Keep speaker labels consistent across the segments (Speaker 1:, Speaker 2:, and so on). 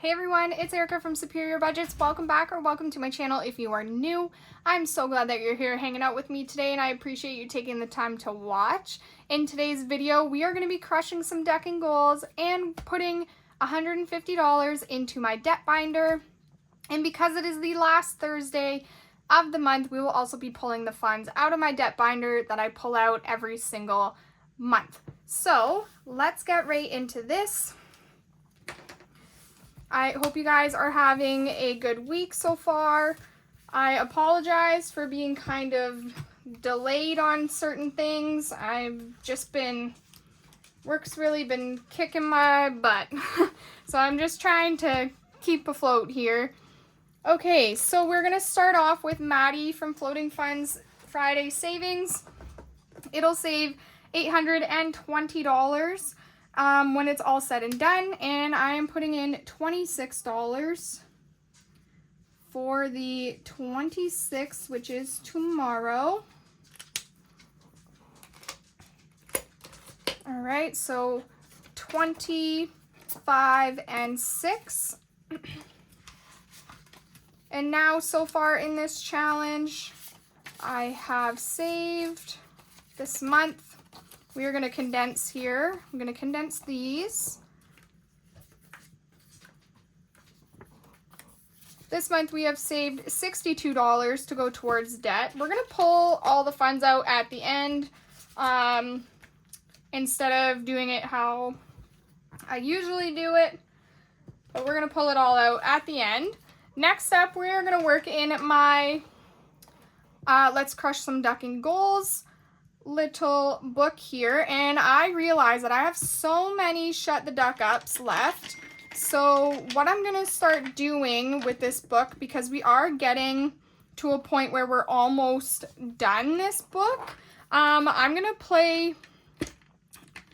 Speaker 1: Hey everyone, it's Erica from Superior Budgets. Welcome back or welcome to my channel if you are new. I'm so glad that you're here hanging out with me today and I appreciate you taking the time to watch. In today's video, we are going to be crushing some decking goals and putting $150 into my debt binder. And because it is the last Thursday of the month, we will also be pulling the funds out of my debt binder that I pull out every single month. So let's get right into this. I hope you guys are having a good week so far. I apologize for being kind of delayed on certain things. I've just been, work's really been kicking my butt. So I'm just trying to keep afloat here. Okay, so we're gonna start off with Maddie from Floating Funds Friday Savings. It'll save $820. When it's all said and done, and I am putting in $26 for the 26th, which is tomorrow. All right, so 25 and 6. And now so far in this challenge, I have saved this month. We are going to condense here. I'm going to condense these. This month we have saved $62 to go towards debt. We're going to pull all the funds out at the end instead of doing it how I usually do it. But we're going to pull it all out at the end. Next up, we are going to work in my Let's Crush Some Ducking Goals little book here, and I realize that I have so many Shut the Duck Ups left. So what I'm gonna start doing with this book, because we are getting to a point where we're almost done this book, I'm gonna play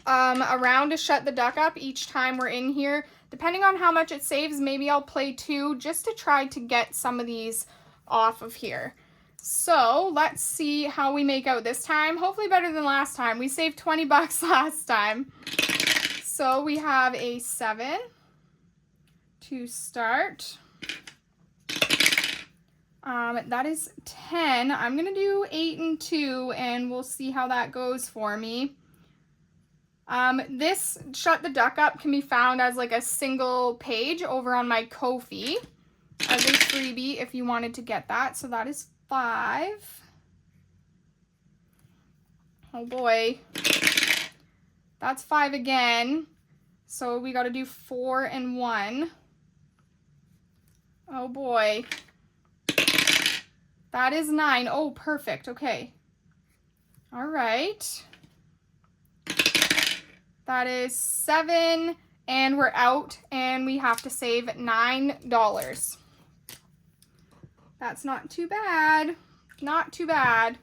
Speaker 1: a round of Shut the Duck Up each time we're in here. Depending on how much it saves, maybe I'll play 2 just to try to get some of these off of here. So let's see how we make out this time. Hopefully better than last time. We saved 20 bucks last time. So we have a 7 to start. That is 10. I'm going to do 8 and 2 and we'll see how that goes for me. This Shut the Duck Up can be found as like a single page over on my Ko-fi as a freebie if you wanted to get that. So that is 5. Oh boy. That's 5 again. So we got to do 4 and 1. Oh boy. That is 9. Oh, perfect. Okay. All right. That is 7 and we're out and we have to save $9. That's not too bad. Not too bad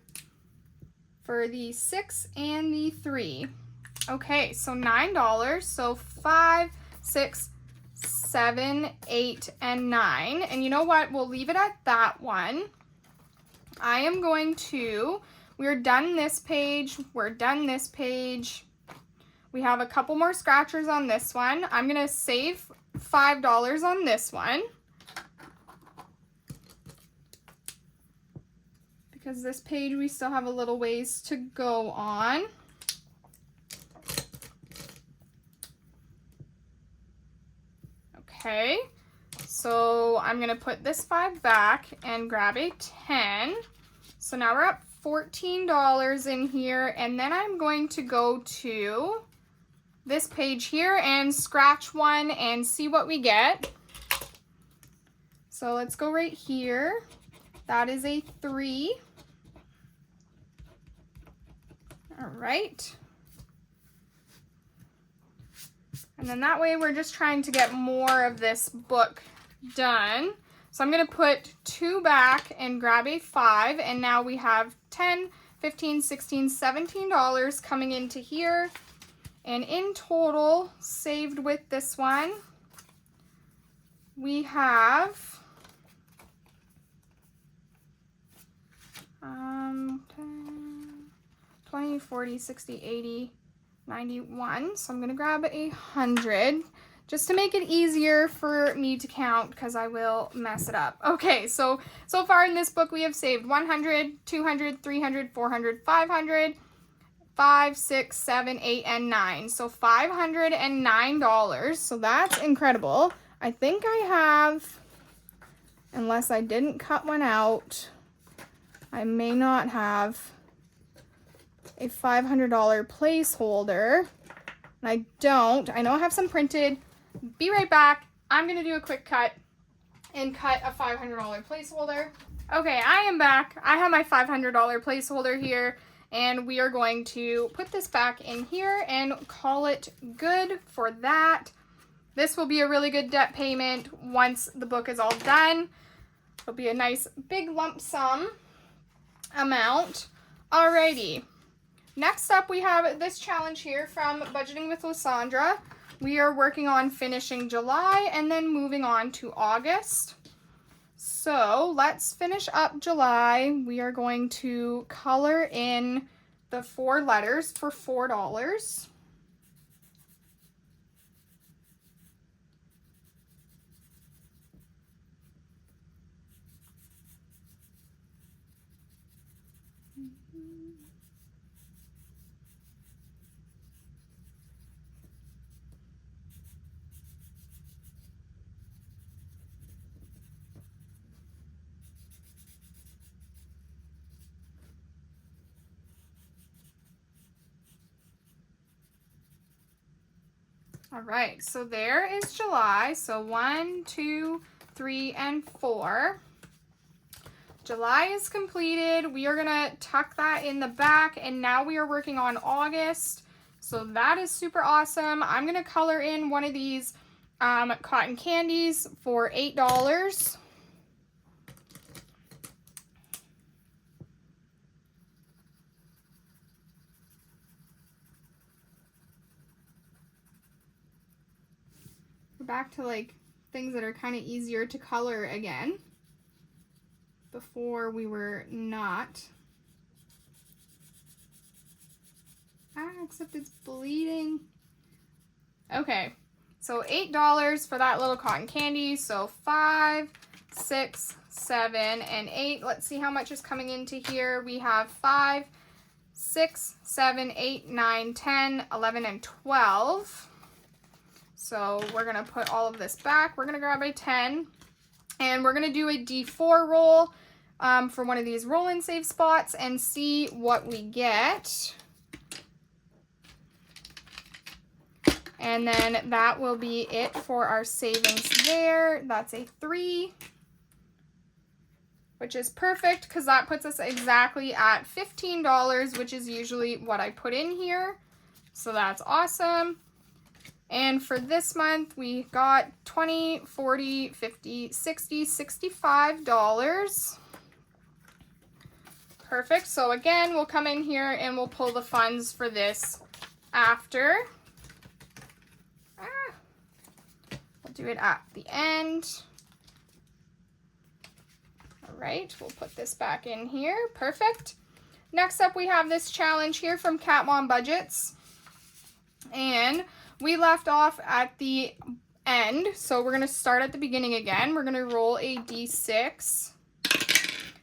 Speaker 1: for the 6 and the 3. Okay, so $9. So 5, 6, 7, 8, and 9. And you know what? We'll leave it at that one. I am going to, we're done this page. We're done this page. We have a couple more scratchers on this one. I'm going to save $5 on this one. Because this page we still have a little ways to go on. Okay, so I'm gonna put this 5 back and grab a 10. So now we're up $14 in here, and then I'm going to go to this page here and scratch one and see what we get. So let's go right here. That is a 3. All right. And then that way we're just trying to get more of this book done. So I'm going to put 2 back and grab a 5. And now we have 10, 15, 16, $17 coming into here. And in total, saved with this one, we have 20, 40, 60, 80, 91. So I'm going to grab 100. just to make it easier for me to count because I will mess it up. Okay, so far in this book we have saved 100, 200, 300, 400, 500, 5, 6, 7, 8, and 9. So $509. So that's incredible. I think I have, unless I didn't cut one out, I may not have a $500 placeholder. I don't. I know I have some printed. Be right back. I'm going to do a quick cut and cut a $500 placeholder. Okay, I am back. I have my $500 placeholder here. And we are going to put this back in here and call it good for that. This will be a really good debt payment once the book is all done. It'll be a nice big lump sum amount. Alrighty. Next up, we have this challenge here from Budgeting with Lysandra. We are working on finishing July and then moving on to August. So let's finish up July. We are going to color in the 4 letters for $4. All right, so there is July. So 1, 2, 3, and 4. July is completed. We are gonna tuck that in the back, and now we are working on August. So that is super awesome. I'm gonna color in one of these cotton candies for $8. Back to like things that are kind of easier to color again. Before we were not. Except it's bleeding. Okay, so $8 for that little cotton candy. So 5, 6, 7, and 8. Let's see how much is coming into here. We have 5, 6, 7, 8, 9, 10, 11, and 12. So we're going to put all of this back. We're going to grab a 10, and we're going to do a D4 roll for one of these roll and save spots and see what we get. And then that will be it for our savings there. That's a 3, which is perfect because that puts us exactly at $15, which is usually what I put in here. So that's awesome. And for this month, we got $20, $40, $50, $60, $65. Perfect. So again, we'll come in here and we'll pull the funds for this after. We'll do it at the end. All right, we'll put this back in here. Perfect. Next up, we have this challenge here from CatMOmBudgets. And we left off at the end, so we're going to start at the beginning again. We're going to roll a d6.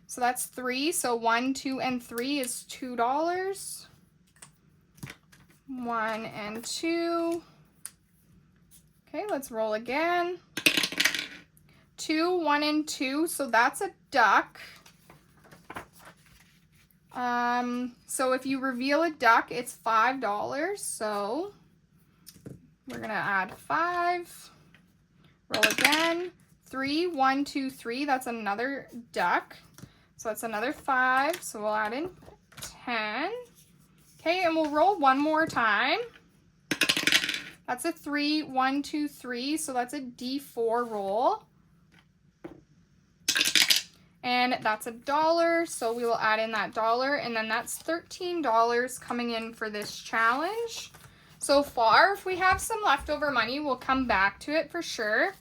Speaker 1: So that's 3. So 1, 2, and 3 is $2. 1 and 2. Okay, let's roll again. 2, 1, and 2. So that's a duck. So if you reveal a duck, it's $5. So we're going to add 5. Roll again. 3, 1, 2, 3. That's another duck. So that's another 5. So we'll add in 10. Okay, and we'll roll one more time. That's a 3, 1, 2, 3. So that's a D4 roll. And that's $1. So we will add in that $1. And then that's $13 coming in for this challenge. So far, if we have some leftover money, we'll come back to it for sure.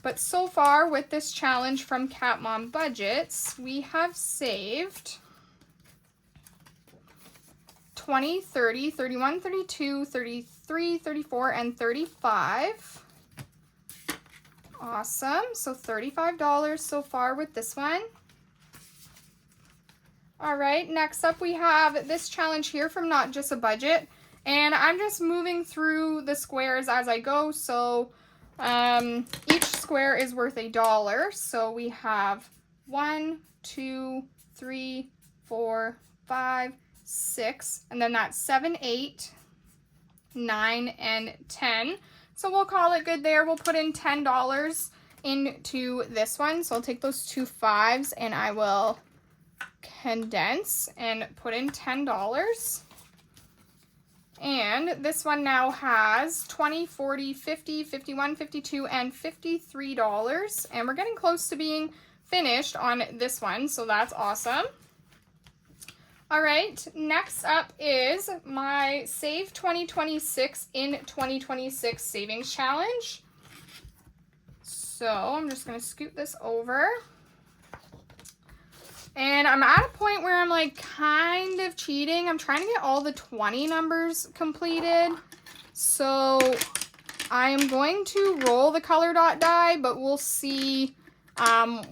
Speaker 1: But so far with this challenge from CatMOmBudgets, we have saved 20, 30, 31, 32, 33, 33, 34, and 35. Awesome. So $35 so far with this one. All right, next up we have this challenge here from NotJustABudget. And I'm just moving through the squares as I go. So each square is worth $1. So we have 1, 2, 3, 4, 5, 6, and then that's 7, 8, 9, and 10. So we'll call it good there. We'll put in $10 into this one. So I'll take those two 5s and I will condense and put in $10. And this one now has 20, 40, 50, 51, 52, and $53. And we're getting close to being finished on this one, so that's awesome. All right, next up is my Save 2026 in 2026 Savings Challenge. So I'm just gonna scoot this over. And I'm at a point where I'm like kind of cheating. I'm trying to get all the 20 numbers completed. So I am going to roll the color dot die, but we'll see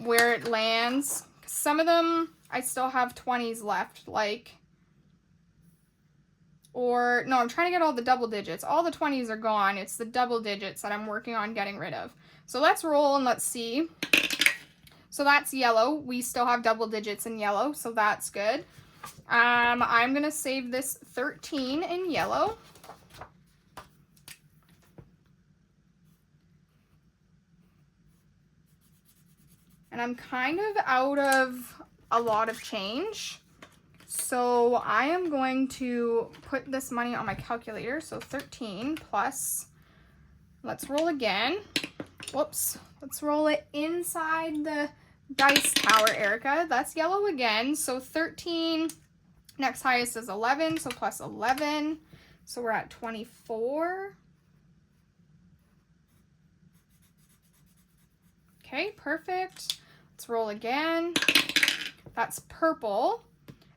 Speaker 1: where it lands. Some of them I still have 20s left, like, or no, I'm trying to get all the double digits. All the 20s are gone. It's the double digits that I'm working on getting rid of. So let's roll and let's see. So that's yellow. We still have double digits in yellow, so that's good. I'm gonna save this 13 in yellow. And I'm kind of out of a lot of change. So I am going to put this money on my calculator. So 13 plus, let's roll again. Whoops, let's roll it inside the dice tower, Erica. That's yellow again. So 13, next highest is 11, so plus 11. So we're at 24. Okay, perfect. Let's roll again. That's purple.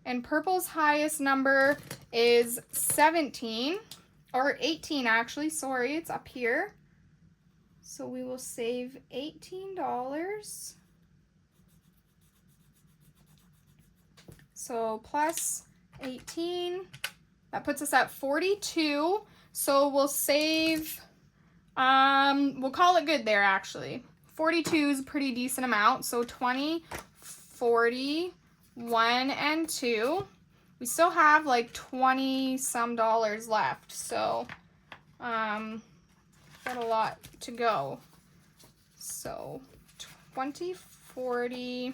Speaker 1: And purple's highest number is 17, or 18 actually, sorry, it's up here. So we will save $18. So plus 18, that puts us at 42. So we'll save, we'll call it good there actually. 42 is a pretty decent amount. So 20, 40, 1, and 2. We still have like 20 some dollars left. So, got a lot to go. So 20, 40,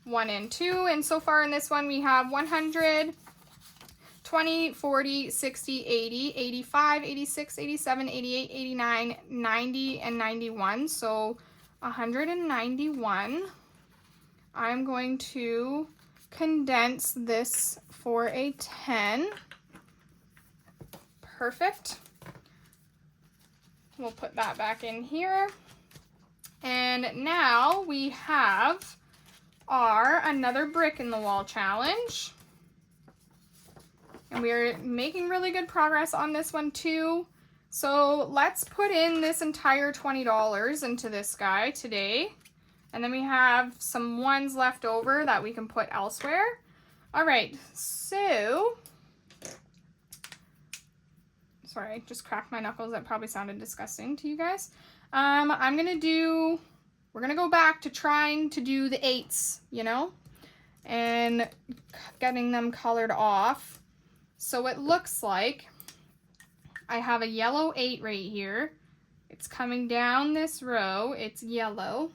Speaker 1: 1, and 2. And so far in this one, we have 100, 20, 40, 60, 80, 85, 86, 87, 88, 89, 90, and 91. So 191. I'm going to condense this for a 10. Perfect. We'll put that back in here. And now we have our another brick in the wall challenge. And we're making really good progress on this one too. So let's put in this entire $20 into this guy today. And then we have some ones left over that we can put elsewhere. All right, so, sorry, I just cracked my knuckles. That probably sounded disgusting to you guys. We're gonna go back to trying to do the 8s, you know, and getting them colored off. So it looks like I have a yellow 8 right here. It's coming down this row, it's yellow.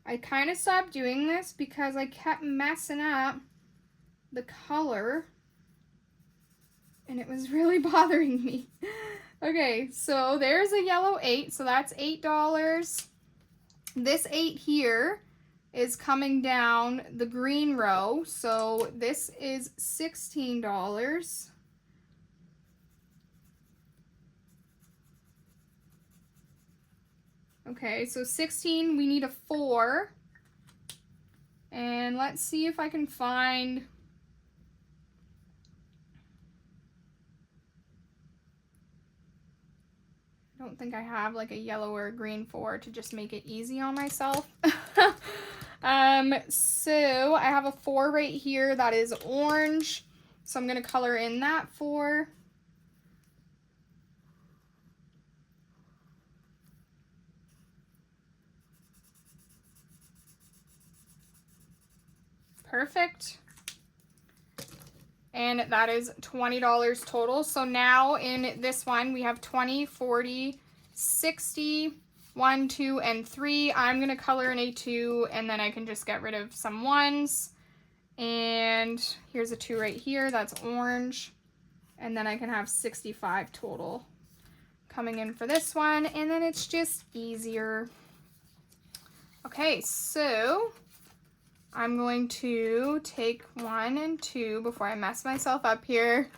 Speaker 1: I kind of stopped doing this because I kept messing up the color and it was really bothering me. Okay, so there's a yellow 8, so that's $8. This 8 here is coming down the green row, so this is $16. Okay, so 16, we need a 4. And let's see if I can find don't think I have like a yellow or a green for to just make it easy on myself. So I have a 4 right here that is orange. So I'm going to color in that 4. Perfect. And that is $20 total. So now in this one, we have 20, 40, 60, 1, 2, and 3. I'm going to color in a 2, and then I can just get rid of some 1s. And here's a 2 right here. That's orange. And then I can have 65 total coming in for this one. And then it's just easier. Okay, so I'm going to take 1 and 2 before I mess myself up here.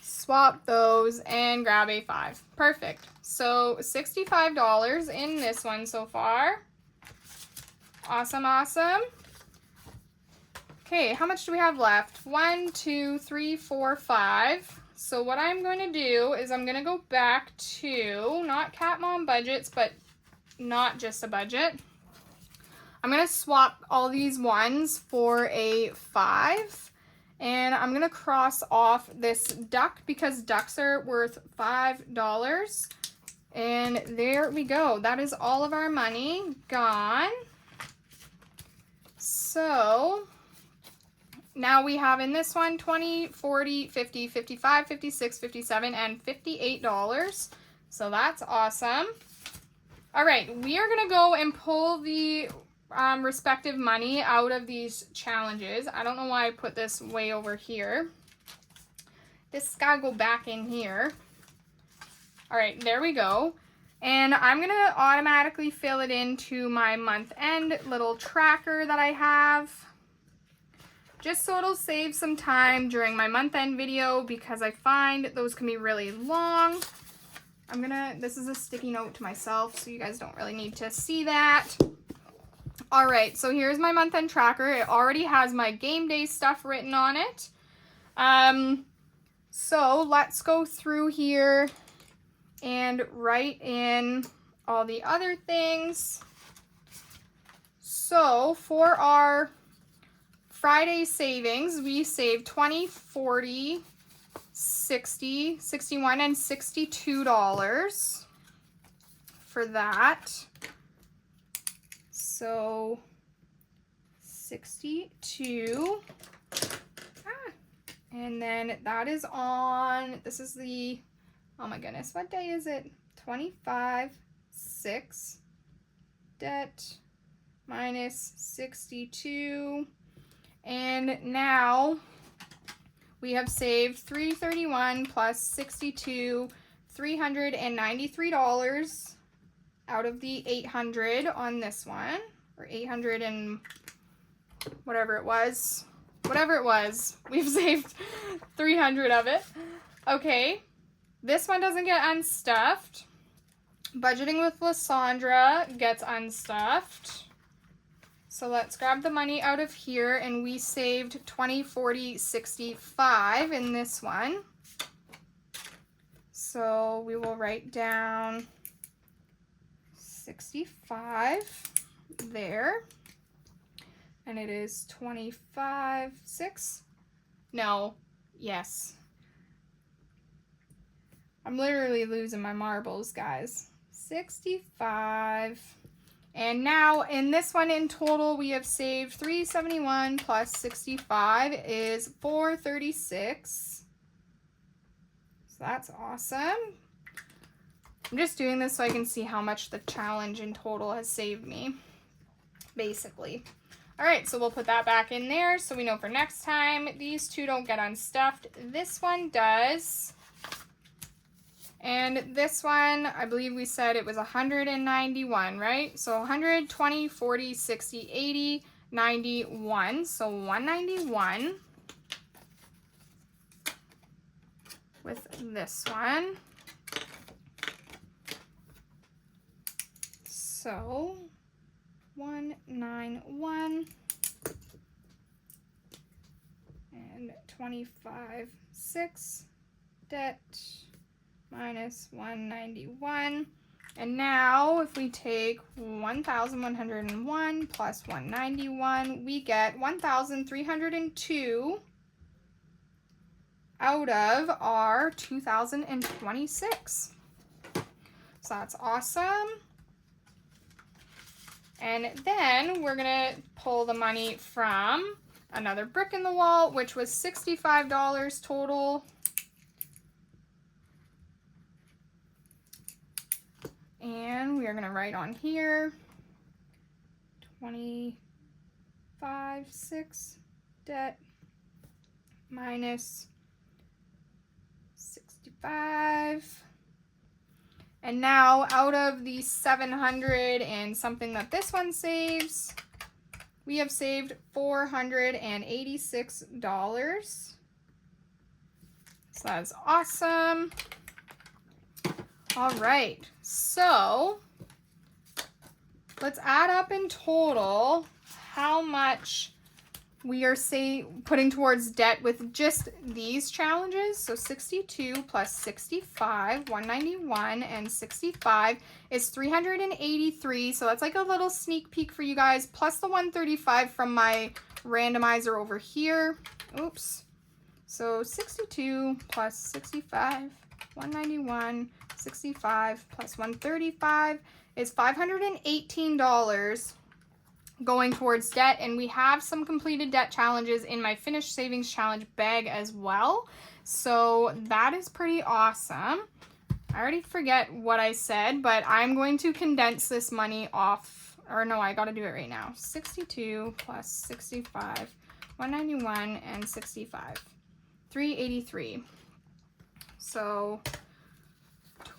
Speaker 1: Swap those and grab a 5. Perfect. So $65 in this one so far. Awesome, awesome. Okay, how much do we have left? 1, 2, 3, 4, 5. So what I'm going to do is I'm going to go back to, not CatMOmBudgets, but NotJustABudget. I'm going to swap all these 1s for a 5. And I'm going to cross off this duck because ducks are worth $5. And there we go. That is all of our money gone. So now we have in this one 20, 40, 50, 55, 56, 57, and $58. So that's awesome. All right, we are going to go and pull the respective money out of these challenges. I don't know why I put this way over here. This gotta go back in here. All right, there we go. And I'm gonna automatically fill it into my month end little tracker that I have, just so it'll save some time during my month end video because I find those can be really long. This is a sticky note to myself, so you guys don't really need to see that. All right, so here's my month end tracker. It already has my game day stuff written on it. So let's go through here and write in all the other things. So for our Friday savings, we saved 20, 40, 60, 61, and $62 for that. So 62, and then that is on, this is the, oh my goodness, what day is it? 25/6, debt minus 62, and now we have saved $331 plus 62, $393 out of the 800 on this one, or 800 and whatever it was, we've saved 300 of it. Okay, this one doesn't get unstuffed. Budgeting with Lysandra gets unstuffed. So let's grab the money out of here, and we saved 20, 40, 65 in this one. So we will write down 65 there, and it is 25/6. No, yes. I'm literally losing my marbles, guys. 65. And now in this one in total, we have saved 371 plus 65 is 436. So that's awesome. I'm just doing this so I can see how much the challenge in total has saved me, basically. All right, so we'll put that back in there so we know for next time these two don't get unstuffed. This one does. And this one, I believe we said it was 191, right? So 120, 40, 60, 80, 91. So 191 with this one. So 191 and 25/6 debt minus 191. And now if we take 1,101 plus 191, we get 1,302 out of our 2,026. So that's awesome. And then we're gonna pull the money from another brick in the wall, which was $65 total. And we are gonna write on here 25.6 debt minus 65. And now out of the 700 and something that this one saves, we have saved $486. So that's awesome. All right, so let's add up in total how much we are putting towards debt with just these challenges. So 62 plus 65, 191 and 65 is 383. So that's like a little sneak peek for you guys, plus the 135 from my randomizer over here. Oops. So 62 plus 65, 191, 65 plus 135 is $518 going towards debt, and we have some completed debt challenges in my finished savings challenge bag as well. So that is pretty awesome. I already forget what I said, but I'm going to condense this money off, or no, I got to do it right now. 62 plus 65, 191 and 65, 383. So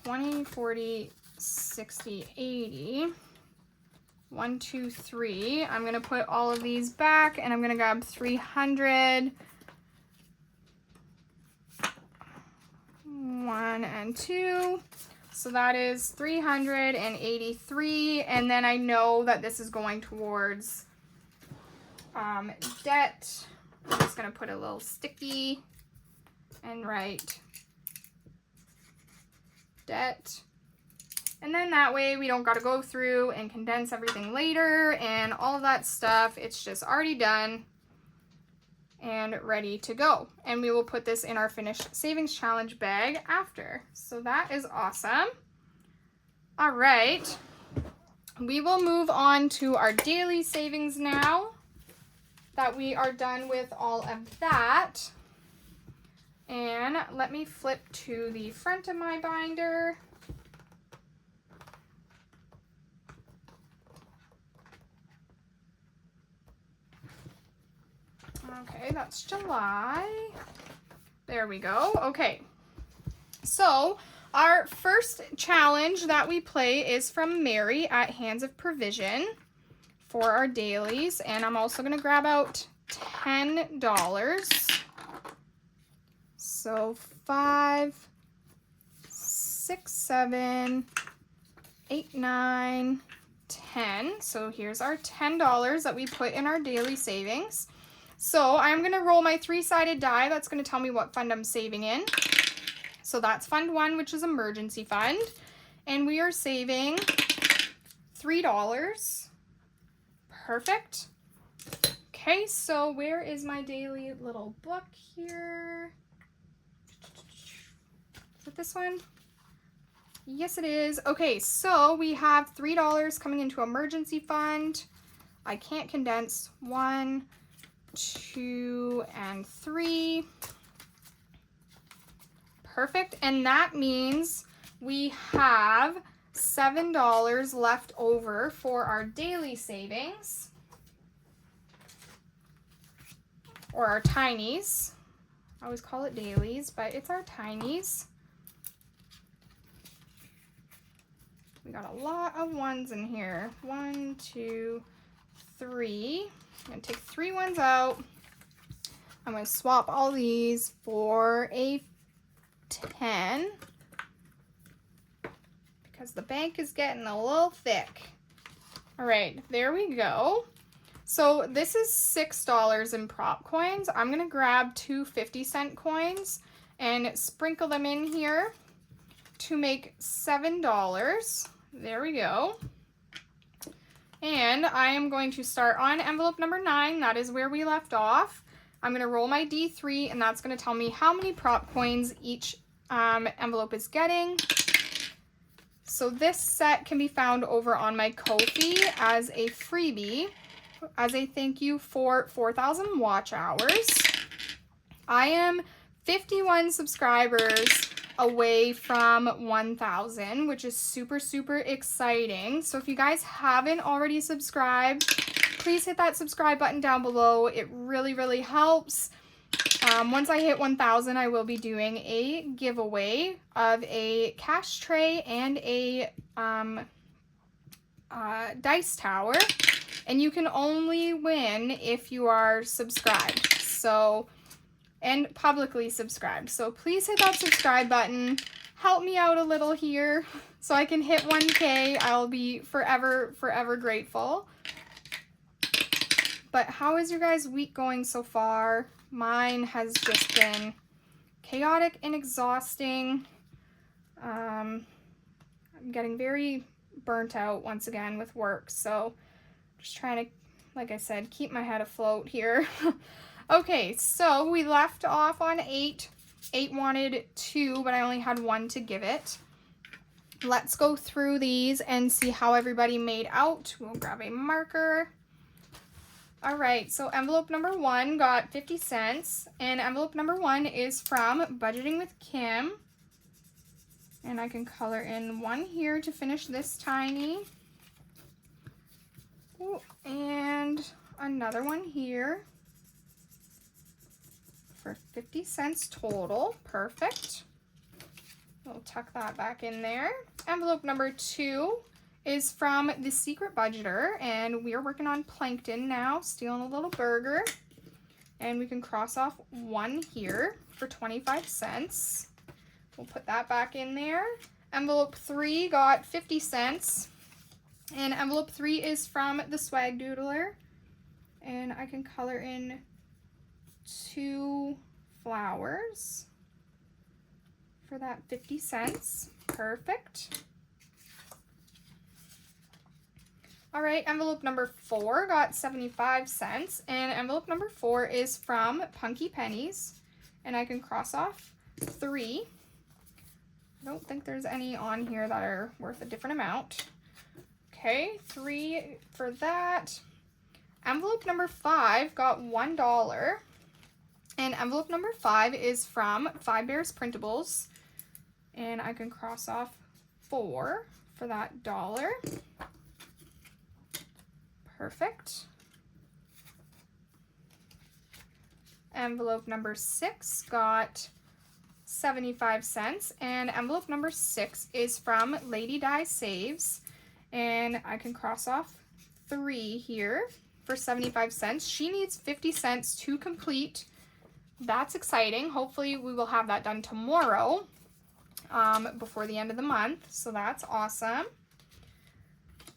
Speaker 1: 20, 40, 60, 80. 1, 2, 3. I'm going to put all of these back, and I'm going to grab 300. 1 and 2. So that is 383. And then I know that this is going towards debt. I'm just going to put a little sticky and write debt. And then that way we don't got to go through and condense everything later and all of that stuff. It's just already done and ready to go. And we will put this in our finished savings challenge bag after. So that is awesome. All right. We will move on to our daily savings now that we are done with all of that. And let me flip to the front of my binder. Okay, that's July. There we go. Okay, so our first challenge that we play is from Mary at Hands of Provision for our dailies. And I'm also going to grab out $10. So 5, 6, 7, 8, 9, 10. So here's our $10 that we put in our daily savings. So I'm going to roll my 3-sided die. That's going to tell me what fund I'm saving in. So that's Fund 1, which is emergency fund. And we are saving $3. Perfect. Okay, so where is my daily little book here? Is it this one? Yes, it is. Okay, so we have $3 coming into emergency fund. I can't condense 1, 2, and 3. Perfect. And that means we have $7 left over for our daily savings, or our tinies. I always call it dailies, but it's our tinies. We got a lot of ones in here. 1, 2, 3. I'm going to take 3 ones out. I'm going to swap all these for a 10 because the bank is getting a little thick. All right, there we go. So this is $6 in prop coins. I'm going to grab 2 50-cent coins and sprinkle them in here. to make $7. There we go. And I am going to start on envelope number 9. That is where we left off. I'm going to roll my D3, and that's going to tell me how many prop coins each envelope is getting. So this set can be found over on my Ko-fi as a freebie, as a thank you for 4,000 watch hours. I am 51 subscribers away from 1,000, which is super, super exciting. So if you guys haven't already subscribed, please hit that subscribe button down below. It really, really helps. Once I hit 1,000, I will be doing a giveaway of a cash tray and a dice tower, and you can only win if you are subscribed. So, and publicly subscribed. So please hit that subscribe button. Help me out a little here so I can hit 1K. I'll be forever, forever grateful. But how is your guys' week going so far? Mine has just been chaotic and exhausting. I'm getting very burnt out once again with work. So just trying to, like I said, keep my head afloat here. Okay, so we left off on 8. 8 wanted 2, but I only had 1 to give it. Let's go through these and see how everybody made out. We'll grab a marker. All right, so envelope number 1 got 50 cents, and envelope number 1 is from Budgeting with Kim. And I can color in 1 here to finish this tiny. Ooh, and another one here for 50 cents total. Perfect. We'll tuck that back in there. Envelope number 2 is from The Secret Budgeter, and we are working on Plankton now, stealing a little burger. And we can cross off 1 here for 25 cents. We'll put that back in there. Envelope 3 got 50 cents. And envelope 3 is from The Swag Doodler. And I can color in 2 flowers for that 50 cents. Perfect. All right, envelope number 4 got 75 cents, and envelope number 4 is from Punky Pennies, and I can cross off 3. I don't think there's any on here that are worth a different amount. Okay, 3 for that. Envelope number 5 got $1, and envelope number 5 is from Five Bears Printables, and I can cross off 4 for that $1. Perfect. Envelope number 6 got 75 cents, and envelope number 6 is from Lady Di Saves, and I can cross off 3 here for 75 cents. She needs 50 cents to complete. That's exciting. Hopefully we will have that done tomorrow before the end of the month, so that's awesome.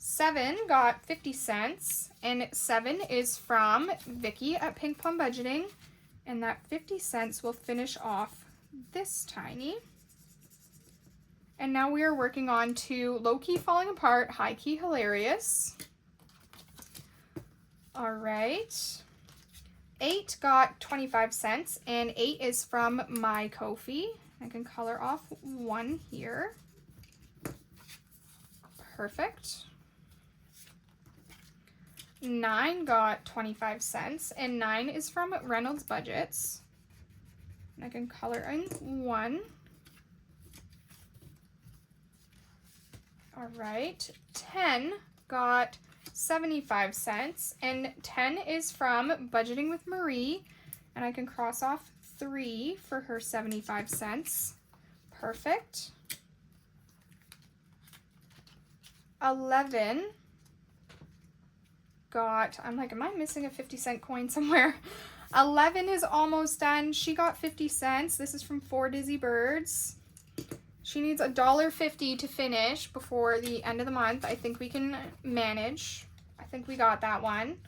Speaker 1: 7 got 50 cents, and 7 is from Vicky at Pink Plum Budgeting, and that 50 cents will finish off this tiny. And now we are working on to Low-Key Falling Apart, High-Key Hilarious. All right. 8 got 25 cents, and 8 is from My Ko-fi. I can color off 1 here. Perfect. 9 got 25 cents, and 9 is from Reynolds Budgets. And I can color in 1. All right, 10 got 75 cents, and 10 is from Budgeting with Marie, and I can cross off 3 for her 75 cents. Perfect. 11 got, I'm like, am I missing a 50-cent coin somewhere? 11 is almost done. She got 50 cents. This is from 4 Dizzy Birds. She needs $1.50 to finish before the end of the month. I think we can manage. I think we got that one.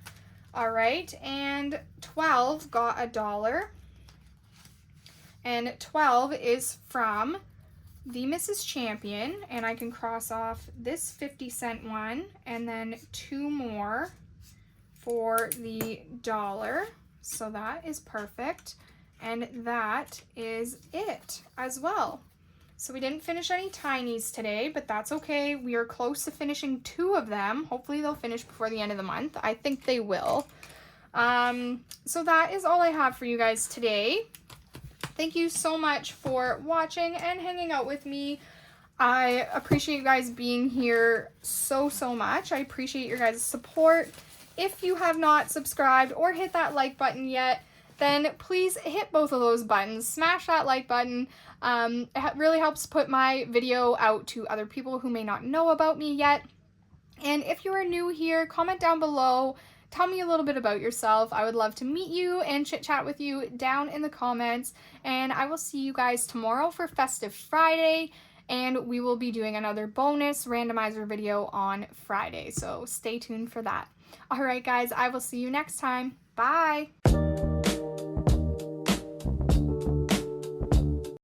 Speaker 1: All right, and 12 got $1. And 12 is from the Mrs. Champion, and I can cross off this 50-cent one and then 2 more for the $1. So that is perfect. And that is it as well. So we didn't finish any tinies today, but that's okay. We are close to finishing 2 of them. Hopefully they'll finish before the end of the month. I think they will. So that is all I have for you guys today. Thank you so much for watching and hanging out with me. I appreciate you guys being here so much. I appreciate your guys' support. If you have not subscribed or hit that like button yet, then please hit both of those buttons. Smash that like button. It really helps put my video out to other people who may not know about me yet. And if you are new here, comment down below. Tell me a little bit about yourself. I would love to meet you and chit chat with you down in the comments. And I will see you guys tomorrow for Festive Friday. And we will be doing another bonus randomizer video on Friday. So stay tuned for that. All right, guys, I will see you next time. Bye.